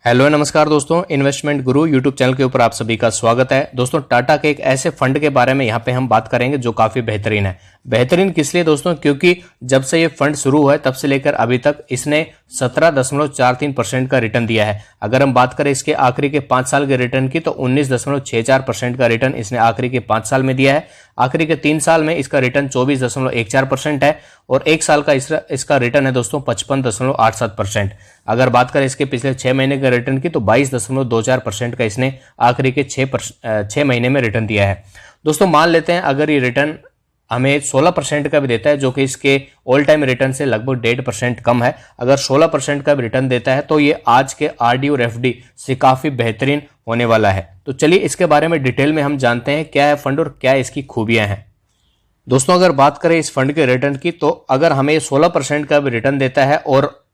Hello नमस्कार दोस्तों, investment गुरु YouTube channel के ऊपर आप सभी का स्वागत है। दोस्तों, टाटा के एक ऐसे फंड के बारे में यहाँ पे हम बात करेंगे जो काफ़ी बेहतरीन है। बेहतरीन किस लिए दोस्तों? क्योंकि जब से ये फंड शुरू हुआ है तब से लेकर अभी तक इसने 17.43% का रिटर्न दिया है। अगर हम बात करें इसके आखिरी के 5 साल के रिटर्न की तो 19.64% का रिटर्न इसने आखिरी के 5 साल में दिया है। आखिरी के 3 साल में इसका रिटर्न 24.14% है और 1 साल का इसका रिटर्न है दोस्तों 55.87%। अगर बात करें इसके पिछले 6 महीने के रिटर्न की तो 22.24% का इसने आखिरी के 6 महीने में रिटर्न दिया है। दोस्तों, मान लेते हैं अगर ये रिटर्न हमें 16% का भी देता है, जो कि इसके ऑल टाइम रिटर्न से लगभग 1.5% कम है। अगर 16% का भी रिटर्न देता है तो ये आज के आरडी और एफडी से काफी बेहतरीन होने वाला है। तो चलिए इसके बारे में डिटेल में हम जानते हैं क्या है फंड और क्या इसकी खूबियां हैं। दोस्तों, अगर बात करें इस फंड के रिटर्न की तो अगर हमें 16% का भी रिटर्न देता है और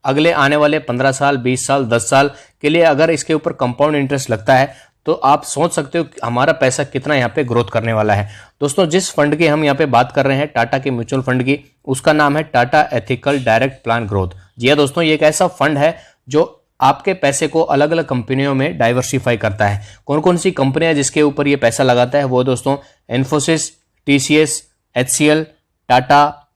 अगले आने वाले 15 साल, 20 साल, 10 साल के लिए अगर इसके ऊपर कंपाउंड इंटरेस्ट लगता है तो आप सोच सकते हो कि हमारा पैसा कितना यहाँ पे ग्रोथ करने वाला है। दोस्तों, जिस फंड की हम यहाँ पे बात कर रहे हैं टाटा के म्यूचुअल फंड की, उसका नाम है Tata ethical direct plan growth. जी हाँ दोस्तों, ये एक ऐसा फंड है जो आपके पैसे को अलग अलग कंपनियों में डाइवर्सिफाई करता है। कौन कौन सी कंपनियां जिसके ऊपर ये पैसा लगाता है वो दोस्तों Infosys, TCS, HCL, Tata,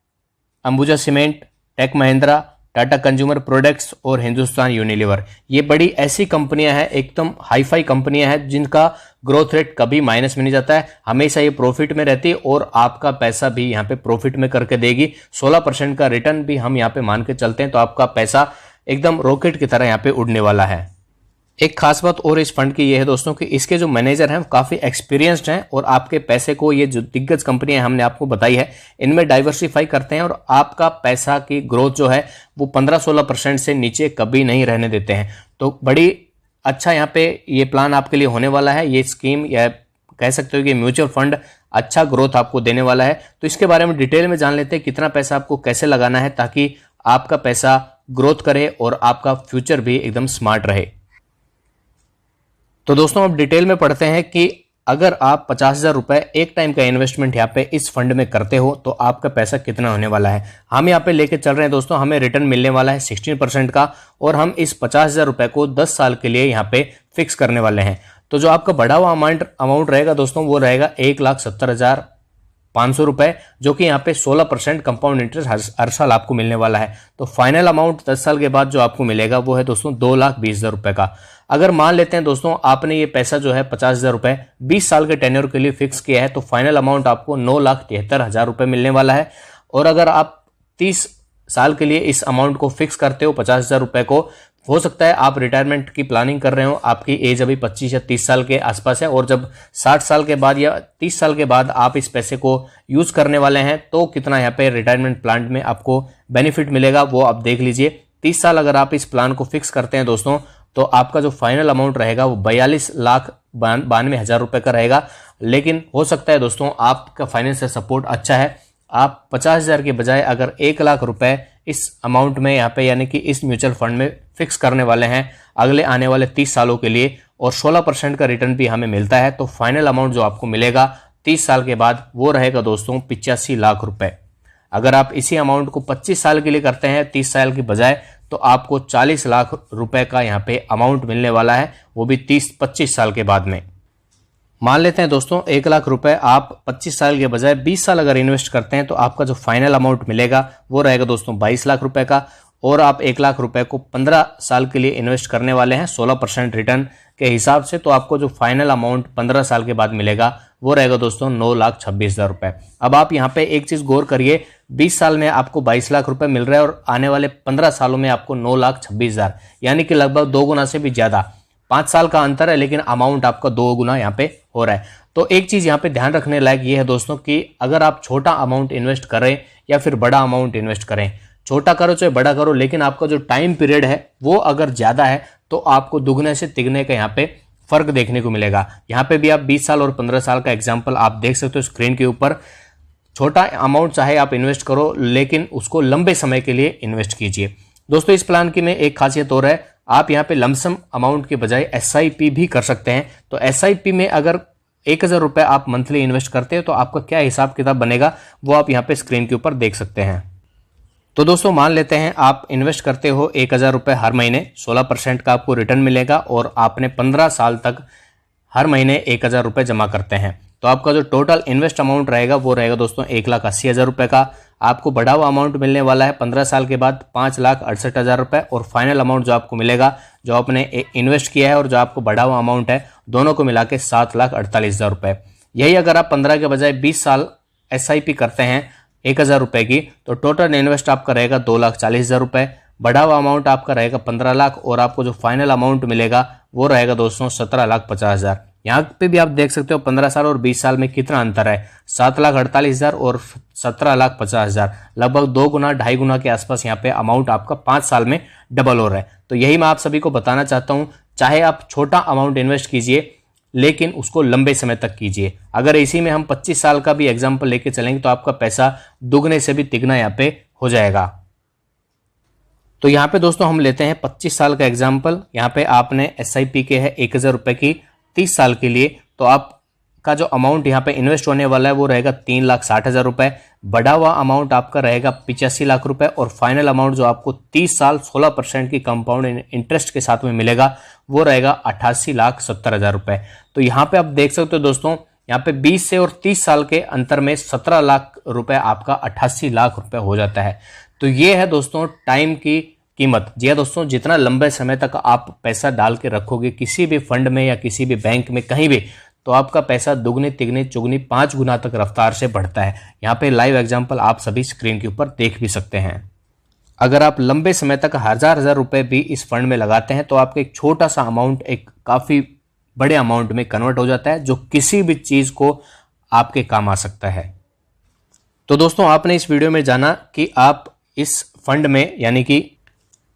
Ambuja cement, tech Mahindra, Tata consumer products और हिंदुस्तान यूनिलीवर। ये बड़ी ऐसी कंपनियां हैं, एकदम हाईफाई कंपनियां हैं जिनका ग्रोथ रेट कभी माइनस में नहीं जाता है, हमेशा ये प्रॉफिट में रहती है और आपका पैसा भी यहाँ पे प्रॉफिट में करके देगी। 16% का रिटर्न भी हम यहाँ पे मान के चलते हैं तो आपका पैसा एकदम रॉकेट की तरह यहाँ पे उड़ने वाला है। एक खास बात और इस फंड की ये है दोस्तों कि इसके जो मैनेजर हैं वो काफी एक्सपीरियंस्ड हैं और आपके पैसे को ये जो दिग्गज कंपनियां हमने आपको बताई है इनमें डाइवर्सिफाई करते हैं और आपका पैसा की ग्रोथ जो है वो 15-16% से नीचे कभी नहीं रहने देते हैं। तो बड़ी अच्छा यहाँ पे ये प्लान आपके लिए होने वाला है। ये स्कीम या कह सकते हो कि म्यूचुअल फंड अच्छा ग्रोथ आपको देने वाला है। तो इसके बारे में डिटेल में जान लेते हैं कितना पैसा आपको कैसे लगाना है ताकि आपका पैसा ग्रोथ करे और आपका फ्यूचर भी एकदम स्मार्ट रहे। तो दोस्तों, अब डिटेल में पढ़ते हैं कि अगर आप 50,000 रुपए एक टाइम का इन्वेस्टमेंट यहाँ पे इस फंड में करते हो तो आपका पैसा कितना होने वाला है। हम यहाँ पे लेके चल रहे हैं दोस्तों, हमें रिटर्न मिलने वाला है 16% का और हम इस 50,000 रुपए को 10 साल के लिए यहाँ पे फिक्स करने वाले हैं। तो जो आपका बढ़ा हुआ अमाउंट रहेगा दोस्तों वो रहेगा 1,70,500 रुपए, जो कि यहाँ पे 16% कंपाउंड इंटरेस्ट हर साल आपको मिलने वाला है। तो फाइनल अमाउंट 10 साल के बाद जो आपको मिलेगा वो है दोस्तों 2,20,000 रुपए का। अगर मान लेते हैं दोस्तों आपने ये पैसा जो है 50,000 रुपए 20 साल के टेन्योर के लिए फिक्स किया है तो फाइनल अमाउंट आपको 9,73,000 रुपए मिलने वाला है। और अगर आप 30 साल के लिए इस अमाउंट को फिक्स करते हो 50,000 रुपए को, हो सकता है आप रिटायरमेंट की प्लानिंग कर रहे हो, आपकी एज अभी 25 या 30 साल के आसपास है और जब 60 साल के बाद या 30 साल के बाद आप इस पैसे को यूज करने वाले हैं तो कितना यहाँ पे रिटायरमेंट प्लान में आपको बेनिफिट मिलेगा वो आप देख लीजिए। 30 साल अगर आप इस प्लान को फिक्स करते हैं दोस्तों तो आपका जो फाइनल अमाउंट रहेगा वो 42,92,000 रुपए का रहेगा। लेकिन हो सकता है दोस्तों आपका फाइनेंशियल सपोर्ट अच्छा है, आप 50,000 के बजाय अगर 1,00,000 रुपए इस अमाउंट में यहाँ पे यानी कि इस म्यूचुअल फंड में फिक्स करने वाले हैं अगले आने वाले 30 सालों के लिए और 16% का रिटर्न भी हमें मिलता है तो फाइनल अमाउंट जो आपको मिलेगा 30 साल के बाद वो रहेगा दोस्तों 85 लाख रुपए। अगर आप इसी अमाउंट को 25 साल के लिए करते हैं 30 साल के बजाय तो आपको 40 लाख रुपए का यहाँ पे अमाउंट मिलने वाला है, वो भी 30-25 साल के बाद में। मान लेते हैं दोस्तों 1,00,000 रुपए आप 25 साल के बजाय 20 साल अगर इन्वेस्ट करते हैं तो आपका जो फाइनल अमाउंट मिलेगा वो रहेगा दोस्तों 22 लाख रुपए का। और आप 1,00,000 रुपए को 15 साल के लिए इन्वेस्ट करने वाले हैं 16% रिटर्न के हिसाब से, तो आपको जो फाइनल अमाउंट 15 साल के बाद मिलेगा वो रहेगा दोस्तों 9,26,000 रुपए। अब आप यहाँ पे एक चीज गौर करिए, 20 साल में आपको 22 लाख रुपए मिल रहा है और आने वाले 15 सालों में आपको 9,26,000 यानी कि लगभग 2 गुना से भी ज्यादा। 5 साल का अंतर है लेकिन अमाउंट आपका 2 गुना यहाँ पे हो रहा है। तो एक चीज यहाँ पे ध्यान रखने लायक ये है दोस्तों कि अगर आप छोटा अमाउंट इन्वेस्ट करें या फिर बड़ा अमाउंट इन्वेस्ट करें, छोटा करो चाहे बड़ा करो, लेकिन आपका जो टाइम पीरियड है वो अगर ज्यादा है तो आपको दुगने से तिगने का यहाँ पे फर्क देखने को मिलेगा। यहाँ पे भी आप 20 साल और 15 साल का एग्जाम्पल आप देख सकते हो स्क्रीन के ऊपर। छोटा अमाउंट चाहे आप इन्वेस्ट करो लेकिन उसको लंबे समय के लिए इन्वेस्ट कीजिए। दोस्तों, इस प्लान की में एक खासियत और है, आप यहाँ पे लमसम अमाउंट के बजाय SIP भी कर सकते हैं। तो SIP में अगर 1,000 रुपए आप मंथली इन्वेस्ट करते हैं तो आपका क्या हिसाब किताब बनेगा वो आप यहाँ पे स्क्रीन के ऊपर देख सकते हैं। तो दोस्तों मान लेते हैं आप इन्वेस्ट करते हो 1000 रुपये हर महीने, 16% का आपको रिटर्न मिलेगा और आपने 15 साल तक हर महीने 1000 रुपये जमा करते हैं, तो आपका जो टोटल इन्वेस्ट अमाउंट रहेगा वो रहेगा दोस्तों 1,80,000 रुपये का। आपको बढ़ा हुआ अमाउंट मिलने वाला है 15 साल के बाद 5,68,000 रुपये, और फाइनल अमाउंट जो आपको मिलेगा, जो आपने इन्वेस्ट किया है और जो आपको बढ़ा हुआ अमाउंट है, दोनों को मिला के 7,48,000 रुपये। यही अगर आप 15 के बजाय 20 साल SIP करते हैं 1,000 रुपये की, तो टोटल इन्वेस्ट आपका रहेगा 2,40,000 रुपये, बढ़ा हुआ अमाउंट आपका रहेगा 15 लाख, और आपको जो फाइनल अमाउंट मिलेगा वो रहेगा दोस्तों 17,50,000। यहाँ पे भी आप देख सकते हो 15 साल और 20 साल में कितना अंतर है, 7,48,000 और 17,50,000, लगभग 2 गुना 2.5 गुना के आसपास यहाँ पे अमाउंट आपका 5 साल में डबल हो रहा है। तो यही मैं आप सभी को बताना चाहता हूँ, चाहे आप छोटा अमाउंट इन्वेस्ट कीजिए लेकिन उसको लंबे समय तक कीजिए। अगर इसी में हम 25 साल का भी एग्जाम्पल लेके चलेंगे तो आपका पैसा दुगने से भी तिगना यहाँ पे हो जाएगा। तो यहाँ पे दोस्तों हम लेते हैं 25 साल का एग्जाम्पल। यहाँ पे आपने SIP के है 1,000 रुपये की 30 साल के लिए, तो आपका जो अमाउंट यहाँ पे इन्वेस्ट होने वाला है वो रहेगा 3,60,000 रुपये, बढ़ा हुआ अमाउंट आपका रहेगा 85 लाख रुपए, और फाइनल अमाउंट जो आपको 30 साल 16% की कंपाउंड इंटरेस्ट के साथ में मिलेगा वो रहेगा 88,70,000 रुपए। तो यहाँ पे आप देख सकते हो दोस्तों, यहाँ पे 20 से और 30 साल के अंतर में 17 लाख रुपए आपका 88 लाख रुपए हो जाता है। तो ये है दोस्तों टाइम की कीमत। जी हाँ दोस्तों, जितना लंबे समय तक आप पैसा डाल के रखोगे किसी भी फंड में या किसी भी बैंक में कहीं भी, तो आपका पैसा दुगनी तिगनी चुगनी 5 गुना तक रफ्तार से बढ़ता है। यहाँ पे लाइव एग्जांपल आप सभी स्क्रीन के ऊपर देख भी सकते हैं। अगर आप लंबे समय तक हजार रुपए भी इस फंड में लगाते हैं तो आपका एक छोटा सा अमाउंट एक काफी बड़े अमाउंट में कन्वर्ट हो जाता है, जो किसी भी चीज को आपके काम आ सकता है। तो दोस्तों आपने इस वीडियो में जाना कि आप इस फंड में, यानी कि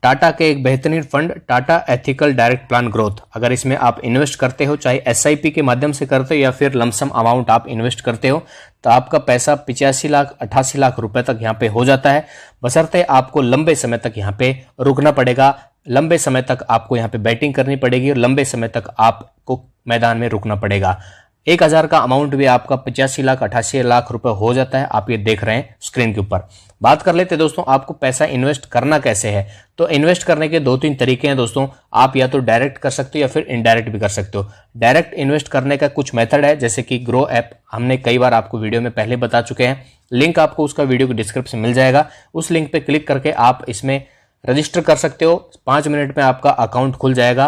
टाटा के एक बेहतरीन fund Tata ethical direct plan growth, अगर इसमें आप इन्वेस्ट करते हो, चाहे SIP के माध्यम से करते हो या फिर लमसम अमाउंट आप इन्वेस्ट करते हो, तो आपका पैसा 85 लाख 88 लाख रुपए तक यहाँ पे हो जाता है। बशर्ते आपको लंबे समय तक यहाँ पे रुकना पड़ेगा, लंबे समय तक आपको यहाँ पे बैटिंग करनी पड़ेगी और लंबे समय तक आपको मैदान में रुकना पड़ेगा। 1,000 का अमाउंट भी आपका 85 लाख 88 लाख रुपए हो जाता है। आप ये देख रहे हैं स्क्रीन के ऊपर। बात कर लेते हैं दोस्तों आपको पैसा इन्वेस्ट करना कैसे है। तो इन्वेस्ट करने के 2-3 तरीके हैं दोस्तों। आप या तो डायरेक्ट कर सकते हो या फिर इनडायरेक्ट भी कर सकते हो। डायरेक्ट इन्वेस्ट करने का कुछ मेथड है, जैसे कि ग्रो ऐप, हमने कई बार आपको वीडियो में पहले बता चुके हैं। लिंक आपको उसका वीडियो के डिस्क्रिप्शन में मिल जाएगा। उस लिंक पे क्लिक करके आप इसमें रजिस्टर कर सकते हो। 5 मिनट में आपका अकाउंट खुल जाएगा,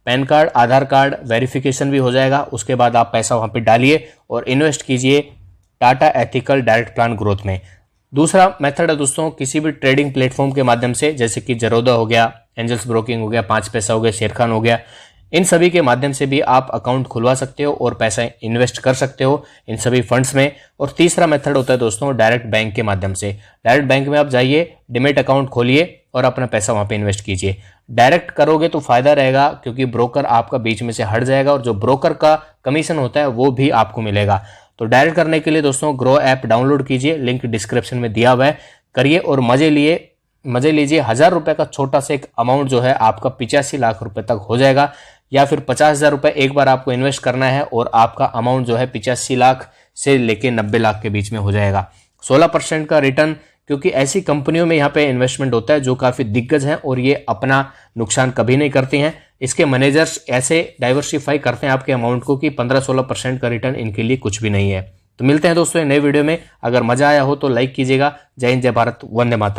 पैन कार्ड आधार कार्ड वेरिफिकेशन भी हो जाएगा। उसके बाद आप पैसा वहां पे डालिए और इन्वेस्ट कीजिए Tata ethical direct plan growth में। दूसरा मेथड है दोस्तों किसी भी ट्रेडिंग प्लेटफॉर्म के माध्यम से, जैसे कि जरोदा हो गया, एंजल्स ब्रोकिंग हो गया, 5 पैसा हो गया, शेरखान हो गया, इन सभी के माध्यम से भी आप अकाउंट खुलवा सकते हो और पैसा इन्वेस्ट कर सकते हो इन सभी फंड्स में। और तीसरा मेथड होता है दोस्तों डायरेक्ट बैंक के माध्यम से। डायरेक्ट बैंक में आप जाइए, डिमेट अकाउंट खोलिए और अपना पैसा वहां पे इन्वेस्ट कीजिए। डायरेक्ट करोगे तो फायदा रहेगा क्योंकि ब्रोकर आपका बीच में से हट जाएगा और जो ब्रोकर का कमीशन होता है वो भी आपको मिलेगा। तो डायरेक्ट करने के लिए दोस्तों ग्रो ऐप डाउनलोड कीजिए, लिंक डिस्क्रिप्शन में दिया हुआ है, करिए और मजे लीजिए। 1,000 रुपए का छोटा सा एक अमाउंट जो है आपका 85 लाख रुपए तक हो जाएगा, या फिर 50,000 रुपए एक बार आपको इन्वेस्ट करना है और आपका अमाउंट जो है 85 लाख से लेके 90 लाख के बीच में हो जाएगा। 16% का रिटर्न, क्योंकि ऐसी कंपनियों में यहाँ पे इन्वेस्टमेंट होता है जो काफी दिग्गज हैं और ये अपना नुकसान कभी नहीं करती हैं। इसके मैनेजर्स ऐसे डाइवर्सिफाई करते हैं आपके अमाउंट को कि 15-16% का रिटर्न इनके लिए कुछ भी नहीं है। तो मिलते हैं दोस्तों नए वीडियो में। अगर मजा आया हो तो लाइक कीजिएगा। जय हिंद, जय भारत, वंदे मातरम।